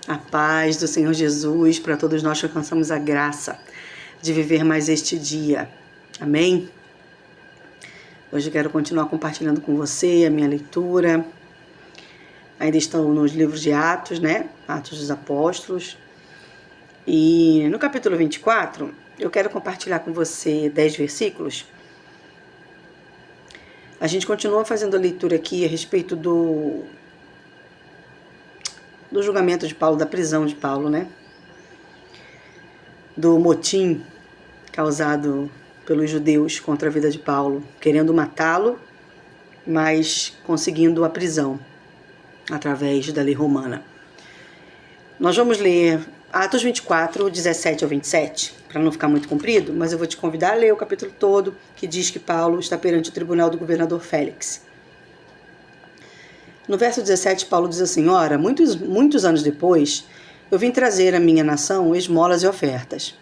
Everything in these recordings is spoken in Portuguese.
A paz do Senhor Jesus para todos nós que alcançamos a graça de viver mais este dia. Amém? Hoje eu quero continuar compartilhando com você a minha leitura. Ainda estão nos livros de Atos, né? Atos dos Apóstolos. E no capítulo 24, eu quero compartilhar com você 10 versículos. A gente continua fazendo a leitura aqui a respeito do julgamento de Paulo, da prisão de Paulo, né? Do motim causado pelos judeus contra a vida de Paulo, querendo matá-lo, mas conseguindo a prisão através da lei romana. Nós vamos ler Atos 24, 17 ao 27, para não ficar muito comprido, mas eu vou te convidar a ler o capítulo todo, que diz que Paulo está perante o tribunal do governador Félix. No verso 17, Paulo diz assim: ora, muitos anos depois, eu vim trazer à minha nação esmolas e ofertas.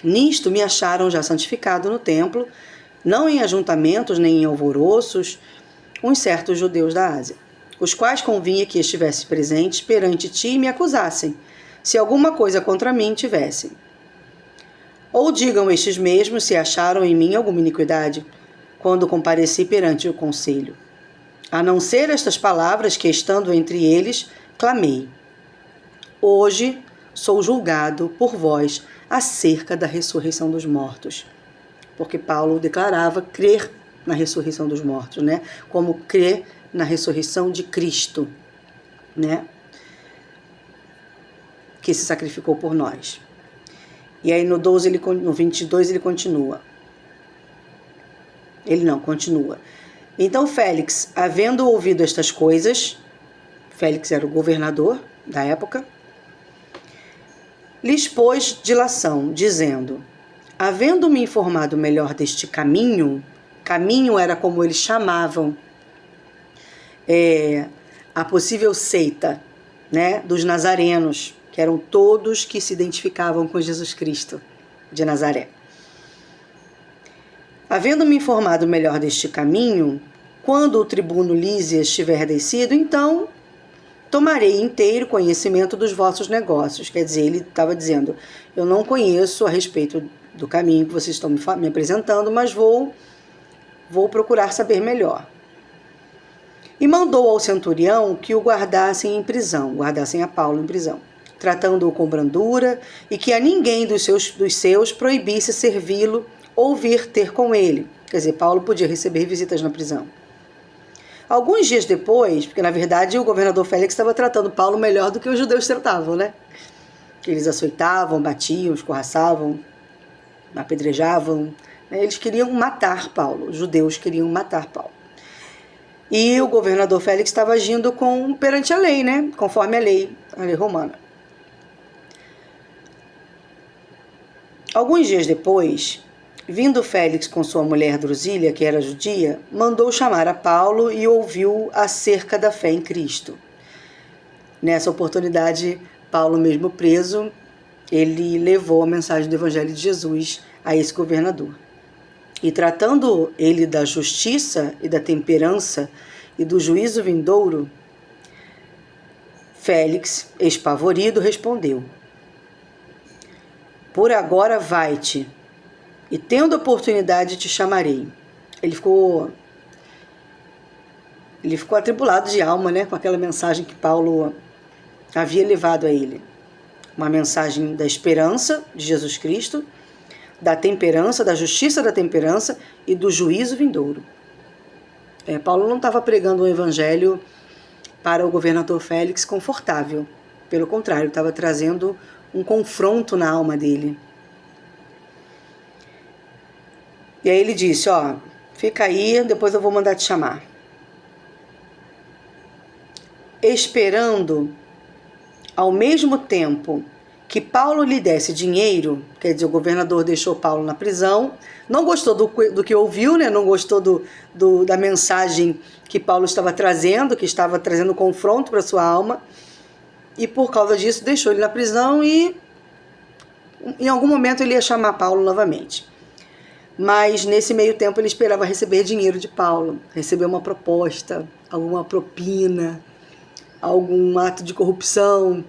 Nisto me acharam já santificado no templo, não em ajuntamentos nem em alvoroços, uns certos judeus da Ásia, os quais convinha que estivesse presentes perante ti e me acusassem, se alguma coisa contra mim tivessem. Ou digam estes mesmos se acharam em mim alguma iniquidade, quando compareci perante o conselho. A não ser estas palavras que, estando entre eles, clamei. Hoje sou julgado por vós acerca da ressurreição dos mortos. Porque Paulo declarava crer na ressurreição dos mortos, né? Como crer na ressurreição de Cristo, né? Que se sacrificou por nós. E aí no 22 ele continua. Continua. Então Félix, havendo ouvido estas coisas, Félix era o governador da época, lhes pôs dilação, dizendo: havendo-me informado melhor deste caminho era como eles chamavam a possível seita, né, dos nazarenos, que eram todos que se identificavam com Jesus Cristo de Nazaré. Havendo-me informado melhor deste caminho, quando o tribuno Lísias estiver descido, então tomarei inteiro conhecimento dos vossos negócios. Quer dizer, ele estava dizendo: eu não conheço a respeito do caminho que vocês estão me apresentando, mas vou procurar saber melhor. E mandou ao centurião que o guardassem a Paulo em prisão, tratando-o com brandura, e que a ninguém dos seus proibisse servi-lo ou vir ter com ele. Quer dizer, Paulo podia receber visitas na prisão. Alguns dias depois, porque na verdade o governador Félix estava tratando Paulo melhor do que os judeus tratavam, né? Eles açoitavam, batiam, escorraçavam, apedrejavam. Eles queriam matar Paulo, os judeus queriam matar Paulo. E o governador Félix estava agindo perante a lei, né? Conforme a lei romana. Alguns dias depois, vindo Félix com sua mulher Drusília, que era judia, mandou chamar a Paulo e ouviu acerca da fé em Cristo. Nessa oportunidade, Paulo, mesmo preso, ele levou a mensagem do Evangelho de Jesus a esse governador. E tratando ele da justiça e da temperança e do juízo vindouro, Félix, espavorido, respondeu: por agora vai-te, e tendo oportunidade te chamarei. Ele ficou atribulado de alma, né, com aquela mensagem que Paulo havia levado a ele. Uma mensagem da esperança de Jesus Cristo, da temperança, da justiça da temperança e do juízo vindouro. Paulo não estava pregando um evangelho para o governador Félix confortável. Pelo contrário, estava trazendo um confronto na alma dele. E aí ele disse: fica aí, depois eu vou mandar te chamar. Esperando, ao mesmo tempo que Paulo lhe desse dinheiro, quer dizer, o governador deixou Paulo na prisão, não gostou do que ouviu, né? Não gostou da mensagem que Paulo estava trazendo, que estava trazendo confronto para sua alma, e por causa disso deixou ele na prisão e em algum momento ele ia chamar Paulo novamente. Mas nesse meio tempo ele esperava receber dinheiro de Paulo, receber uma proposta, alguma propina, algum ato de corrupção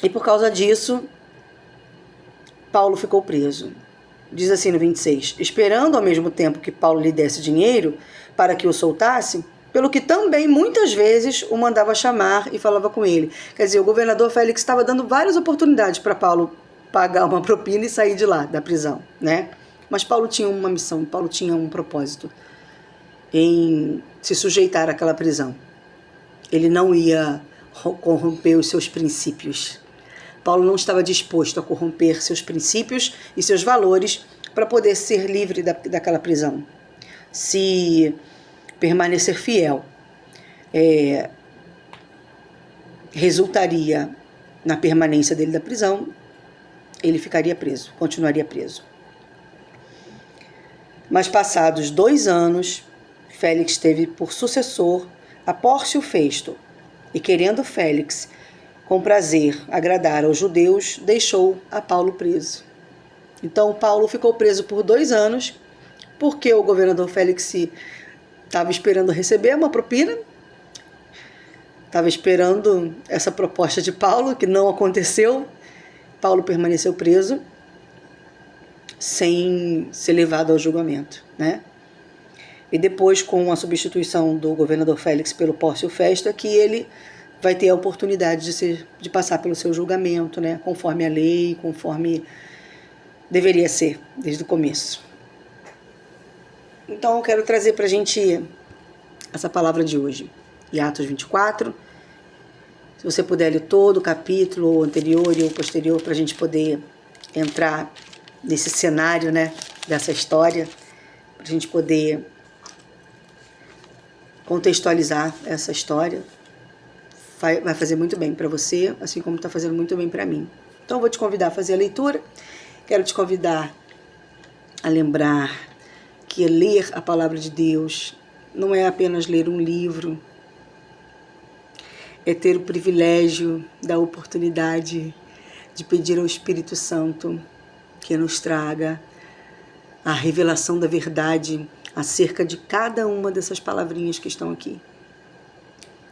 E por causa disso, Paulo ficou preso. Diz assim no 26, esperando ao mesmo tempo que Paulo lhe desse dinheiro para que o soltasse, pelo que também muitas vezes o mandava chamar e falava com ele. Quer dizer, o governador Félix estava dando várias oportunidades para Paulo pagar uma propina e sair de lá, da prisão, né? Mas Paulo tinha uma missão, Paulo tinha um propósito em se sujeitar àquela prisão. Ele não ia corromper os seus princípios. Paulo não estava disposto a corromper seus princípios e seus valores para poder ser livre daquela prisão. Se permanecer fiel resultaria na permanência dele da prisão, ele ficaria preso, continuaria preso. Mas passados 2 anos, Félix teve por sucessor a Pórcio Festo, e querendo Félix com prazer agradar aos judeus, deixou a Paulo preso. Então Paulo ficou preso por 2 anos, porque o governador Félix estava esperando receber uma propina, estava esperando essa proposta de Paulo, que não aconteceu. Paulo permaneceu preso, sem ser levado ao julgamento, né? E depois, com a substituição do governador Félix pelo Pórcio Festo, é que ele vai ter a oportunidade de passar pelo seu julgamento, né? Conforme a lei, conforme deveria ser, desde o começo. Então eu quero trazer para a gente essa palavra de hoje, em Atos 24. Se você puder ler todo o capítulo anterior e o posterior, para a gente poder entrar nesse cenário, né, dessa história, para a gente poder contextualizar essa história, vai fazer muito bem para você, assim como está fazendo muito bem para mim. Então eu vou te convidar a fazer a leitura, quero te convidar a lembrar que ler a palavra de Deus não é apenas ler um livro, é ter o privilégio da oportunidade de pedir ao Espírito Santo que nos traga a revelação da verdade acerca de cada uma dessas palavrinhas que estão aqui.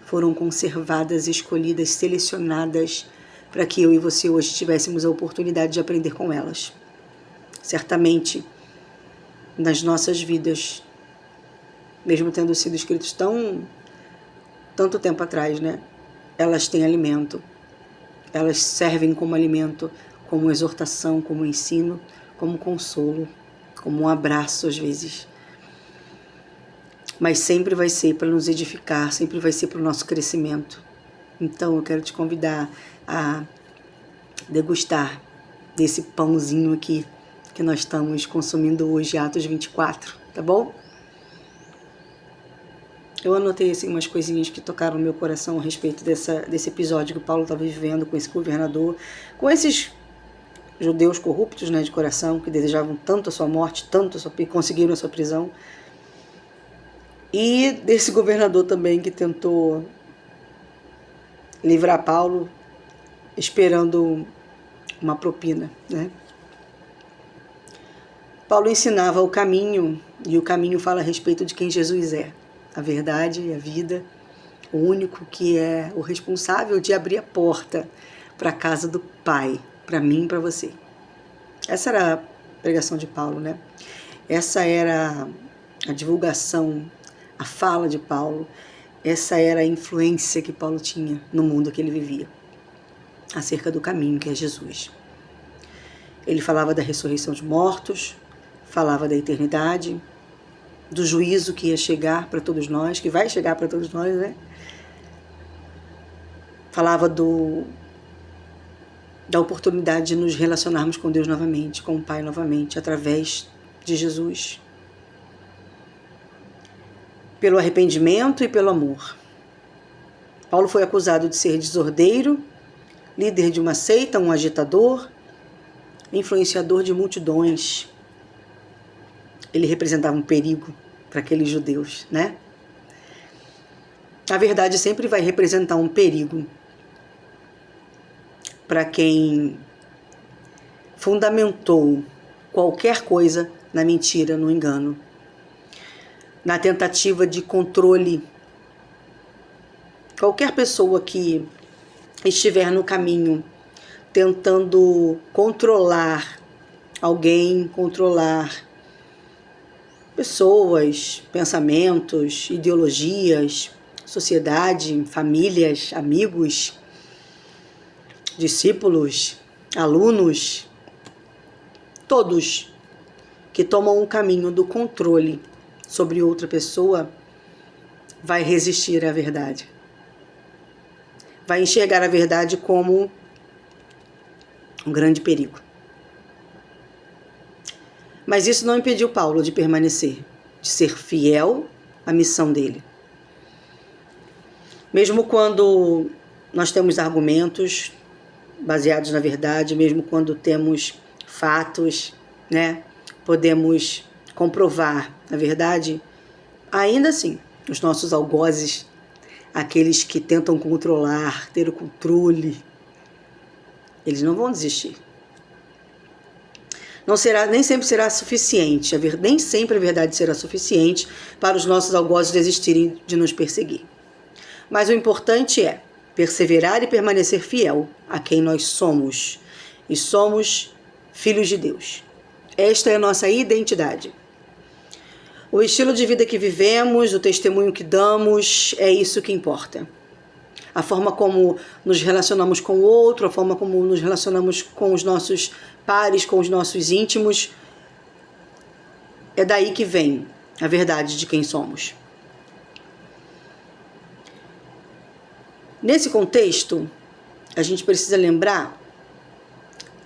Foram conservadas, escolhidas, selecionadas para que eu e você hoje tivéssemos a oportunidade de aprender com elas. Certamente, nas nossas vidas, mesmo tendo sido escritos tanto tempo atrás, né? Elas têm alimento. Elas servem como alimento, como exortação, como ensino, como consolo, como um abraço às vezes. Mas sempre vai ser para nos edificar, sempre vai ser para o nosso crescimento. Então eu quero te convidar a degustar desse pãozinho aqui que nós estamos consumindo hoje, Atos 24, tá bom? Eu anotei assim, umas coisinhas que tocaram no meu coração a respeito desse episódio que o Paulo estava vivendo com esse governador, com esses judeus corruptos, né, de coração, que desejavam tanto a sua morte, conseguiram a sua prisão. E desse governador também que tentou livrar Paulo esperando uma propina, né? Paulo ensinava o caminho, e o caminho fala a respeito de quem Jesus é. A verdade e a vida, o único que é o responsável de abrir a porta para a casa do Pai, para mim e para você. Essa era a pregação de Paulo, né? Essa era a divulgação, a fala de Paulo, essa era a influência que Paulo tinha no mundo que ele vivia, acerca do caminho que é Jesus. Ele falava da ressurreição de mortos, falava da eternidade, do juízo que ia chegar para todos nós, que vai chegar para todos nós, né? Falava da oportunidade de nos relacionarmos com Deus novamente, com o Pai novamente, através de Jesus. Pelo arrependimento e pelo amor. Paulo foi acusado de ser desordeiro, líder de uma seita, um agitador, influenciador de multidões. Ele representava um perigo para aqueles judeus, né? A verdade sempre vai representar um perigo para quem fundamentou qualquer coisa na mentira, no engano, na tentativa de controle. Qualquer pessoa que estiver no caminho tentando controlar alguém, controlar pessoas, pensamentos, ideologias, sociedade, famílias, amigos, discípulos, alunos, todos que tomam um caminho do controle sobre outra pessoa, vai resistir à verdade. Vai enxergar a verdade como um grande perigo. Mas isso não impediu Paulo de permanecer, de ser fiel à missão dele. Mesmo quando nós temos argumentos baseados na verdade, mesmo quando temos fatos, né, podemos comprovar a verdade, ainda assim, os nossos algozes, aqueles que tentam controlar, ter o controle, eles não vão desistir. Nem sempre será suficiente, nem sempre a verdade será suficiente para os nossos algozes desistirem de nos perseguir. Mas o importante é perseverar e permanecer fiel a quem nós somos. E somos filhos de Deus. Esta é a nossa identidade. O estilo de vida que vivemos, o testemunho que damos, é isso que importa. A forma como nos relacionamos com o outro, a forma como nos relacionamos com os nossos pares, com os nossos íntimos, é daí que vem a verdade de quem somos. Nesse contexto, a gente precisa lembrar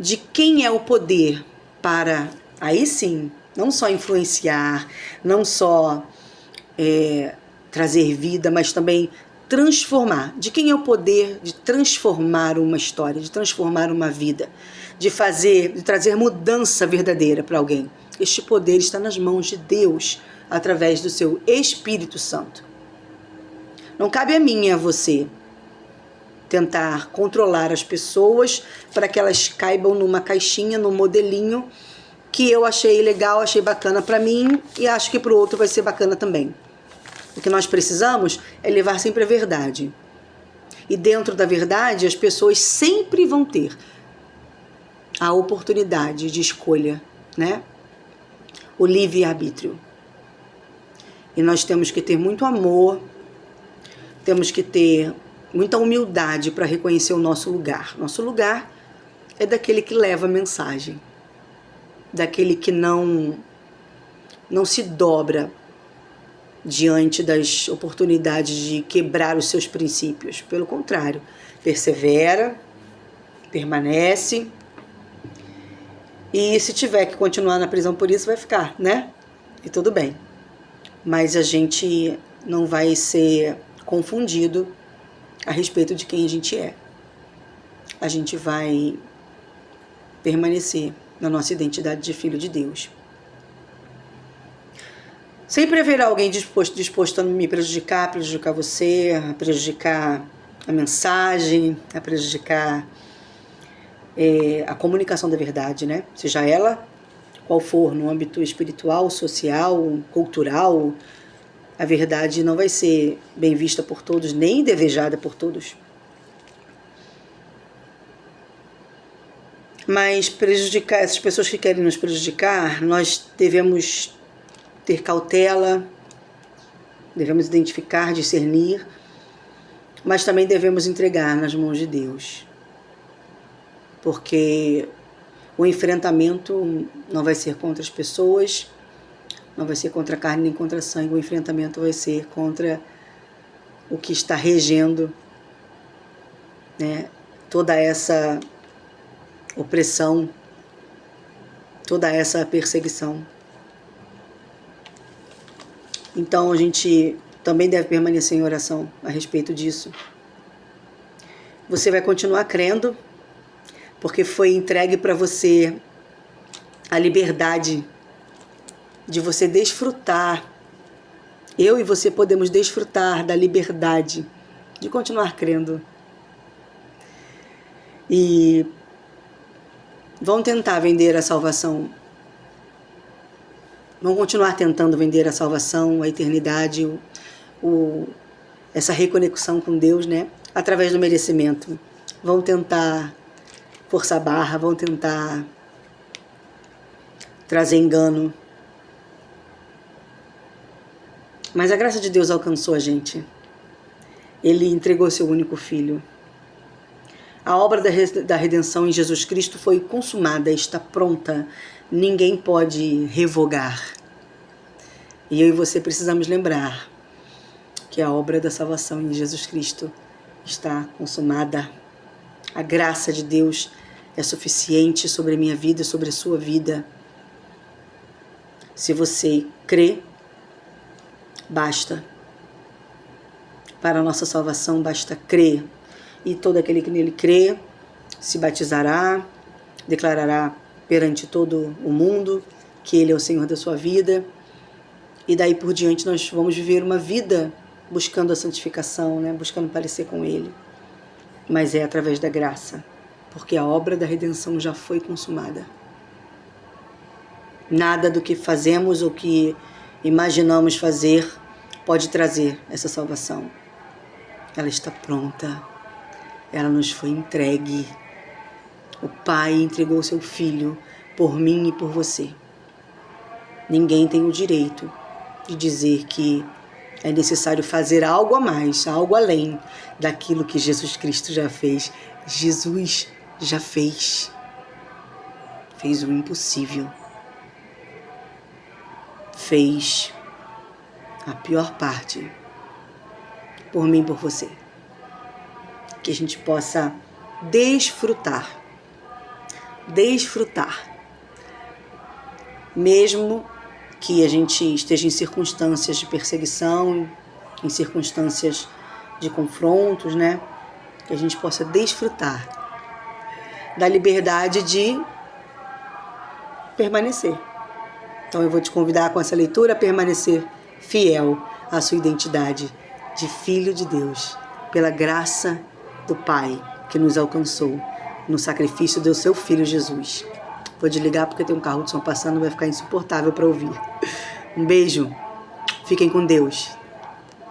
de quem é o poder para, aí sim, não só influenciar, não só trazer vida, mas também transformar. De quem é o poder de transformar uma história, de transformar uma vida, de trazer mudança verdadeira para alguém. Este poder está nas mãos de Deus, através do seu Espírito Santo. Não cabe a mim e a você tentar controlar as pessoas para que elas caibam numa caixinha, num modelinho que eu achei legal, achei bacana para mim e acho que para o outro vai ser bacana também. O que nós precisamos é levar sempre a verdade. E dentro da verdade, as pessoas sempre vão ter a oportunidade de escolha, né? O livre-arbítrio. E nós temos que ter muito amor, temos que ter muita humildade para reconhecer o nosso lugar. Nosso lugar é daquele que leva a mensagem, daquele que não se dobra diante das oportunidades de quebrar os seus princípios. Pelo contrário, persevera, permanece, e se tiver que continuar na prisão por isso, vai ficar, né? E tudo bem. Mas a gente não vai ser confundido a respeito de quem a gente é. A gente vai permanecer na nossa identidade de filho de Deus. Sempre haverá alguém disposto a me prejudicar você, a prejudicar a mensagem, a prejudicar a comunicação da verdade, né? Seja ela qual for, no âmbito espiritual, social, cultural, a verdade não vai ser bem vista por todos, nem desejada por todos. Mas prejudicar essas pessoas que querem nos prejudicar, nós devemos ter cautela, devemos identificar, discernir, mas também devemos entregar nas mãos de Deus. Porque o enfrentamento não vai ser contra as pessoas, não vai ser contra a carne nem contra a sangue, o enfrentamento vai ser contra o que está regendo, né, toda essa opressão, toda essa perseguição. Então a gente também deve permanecer em oração a respeito disso. Você vai continuar crendo, porque foi entregue para você a liberdade de você desfrutar. Eu e você podemos desfrutar da liberdade de continuar crendo. E vão tentar vender a salvação. Vão continuar tentando vender a salvação, a eternidade, essa reconexão com Deus, né? Através do merecimento. Vão tentar forçar a barra, vão tentar trazer engano. Mas a graça de Deus alcançou a gente. Ele entregou seu único filho. A obra da redenção em Jesus Cristo foi consumada, está pronta. Ninguém pode revogar. E eu e você precisamos lembrar que a obra da salvação em Jesus Cristo está consumada. A graça de Deus é suficiente sobre a minha vida e sobre a sua vida. Se você crê, basta. Para a nossa salvação, basta crer. E todo aquele que nele crê se batizará, declarará perante todo o mundo que ele é o Senhor da sua vida. E daí por diante nós vamos viver uma vida buscando a santificação, né? Buscando parecer com ele. Mas é através da graça, porque a obra da redenção já foi consumada. Nada do que fazemos ou que imaginamos fazer pode trazer essa salvação. Ela está pronta. Ela nos foi entregue. O Pai entregou seu Filho por mim e por você. Ninguém tem o direito de dizer que é necessário fazer algo a mais, algo além daquilo que Jesus Cristo já fez. Jesus já fez. Fez o impossível. Fez a pior parte por mim e por você. Que a gente possa desfrutar. Mesmo que a gente esteja em circunstâncias de perseguição, em circunstâncias de confrontos, né? Que a gente possa desfrutar da liberdade de permanecer. Então eu vou te convidar com essa leitura a permanecer fiel à sua identidade de filho de Deus, pela graça do Pai que nos alcançou no sacrifício do seu Filho Jesus. Vou desligar porque tem um carro de som passando, vai ficar insuportável para ouvir. Um beijo, fiquem com Deus.